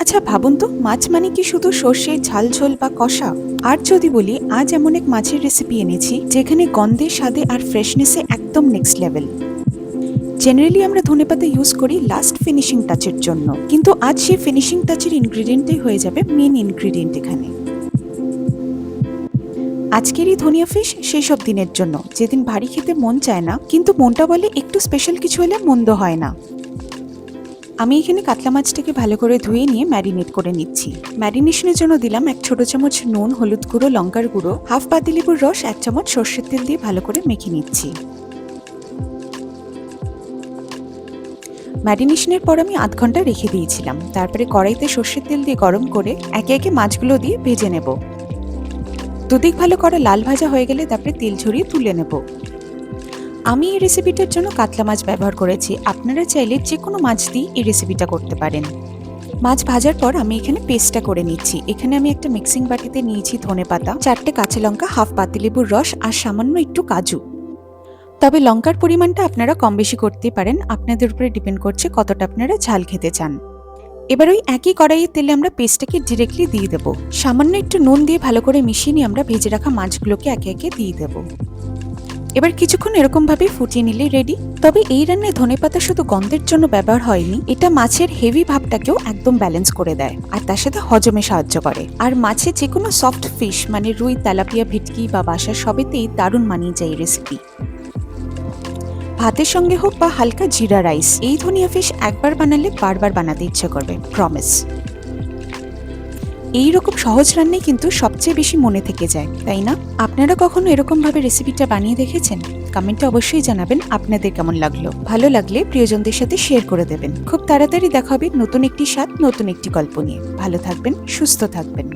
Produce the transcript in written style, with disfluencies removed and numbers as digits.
আচ্ছা ভাবুন তো, মাছ মানে কি শুধু সর্ষে ঝাল ঝোল বা কষা? আর যদি বলি আজ এমন এক মাছের রেসিপি এনেছি যেখানে গন্ধে, স্বাদে আর ফ্রেশনেসে একদম নেক্সট লেভেল। জেনারেলি আমরা ধনেপাতা ইউজ করি লাস্ট ফিনিশিং টাচের জন্য, কিন্তু আজ সেই ফিনিশিং টাচের ইনগ্রিডিয়েন্টই হয়ে যাবে মেন ইনগ্রিডিয়েন্ট এখানে। আজকের এই ধনিয়া ফিশ সেই সব দিনের জন্য যেদিন ভারী খেতে মন চায় না, কিন্তু মনটা বলে একটু স্পেশাল কিছু হলে মন্দ হয় না। আমি এখানে কাতলা মাছটাকে ভালো করে ধুয়ে নিয়ে ম্যারিনেট করে নিচ্ছি। ম্যারিনেশনের জন্য দিলাম 1 ছোট চামচ নুন, হলুদ গুঁড়ো, লঙ্কার গুঁড়ো, হাফ পাতিলেবুর রস, 1 চামচ সর্ষের তেল দিয়ে ভালো করে মেখে নিচ্ছি। ম্যারিনেশনের পর আমি আধ ঘন্টা রেখে দিয়েছিলাম। তারপরে কড়াইতে সর্ষের তেল দিয়ে গরম করে একে একে মাছগুলো দিয়ে ভেজে নেব। দুদিক ভালো করে লাল ভাজা হয়ে গেলে তারপরে তেল ঝরিয়ে তুলে নেব। আমি এই রেসিপিটার জন্য কাতলা মাছ ব্যবহার করেছি, আপনারা চাইলে যে কোনো মাছ দিয়ে এই রেসিপিটা করতে পারেন। মাছ ভাজার পর আমি এখানে পেস্টটা করে নিচ্ছি। এখানে আমি একটা মিক্সিং বাটিতে নিয়েছি ধনেপাতা, 4টে কাঁচা লঙ্কা, হাফ পাতিলেবুর রস আর সামান্য একটু কাজু। তবে লঙ্কার পরিমাণটা আপনারা কম বেশি করতেই পারেন, আপনাদের উপরে ডিপেন্ড করছে কতটা আপনারা ঝাল খেতে চান। এবার ওই একই কড়াইয়ের তেলে আমরা পেস্টটাকে ডিরেক্টলি দিয়ে দেবো। সামান্য একটু নুন দিয়ে ভালো করে মিশিয়ে নিয়ে আমরা ভেজে রাখা মাছগুলোকে একে একে দিয়ে দেবো। এবার কিছুক্ষণ এরকম ভাবে ফুটিয়ে নিলে রেডি। তবে এই রান্নায় ধনেপাতা শুধু গন্ধের জন্য ব্যবহার হয়নি, এটা মাছের হেভি ভাবটাকেও একদম ব্যালেন্স করে দেয় আর তার সাথে হজমে সাহায্য করে। আর মাছে যে কোনো সফট ফিশ মানে রুই, তেলাপিয়া, ভেটকি বা বাসা সবেতেই দারুণ মানিয়ে যায় এই রেসিপি। ভাতের সঙ্গে হোক বা হালকা জিরা রাইস, এই ধনিয়া ফিশ একবার বানালে বারবার বানাতে ইচ্ছে করবে, প্রমিস। এইরকম সহজ রান্নাই কিন্তু সবচেয়ে বেশি মনে থেকে যায়, তাই না? আপনারা কখনো এরকম ভাবে রেসিপিটা বানিয়ে দেখেছেন? কমেন্টে অবশ্যই জানাবেন আপনাদের কেমন লাগলো। ভালো লাগলে প্রিয়জনদের সাথে শেয়ার করে দেবেন। খুব তাড়াতাড়ি দেখা হবে নতুন একটি স্বাদ, নতুন একটি গল্প নিয়ে। ভালো থাকবেন, সুস্থ থাকবেন।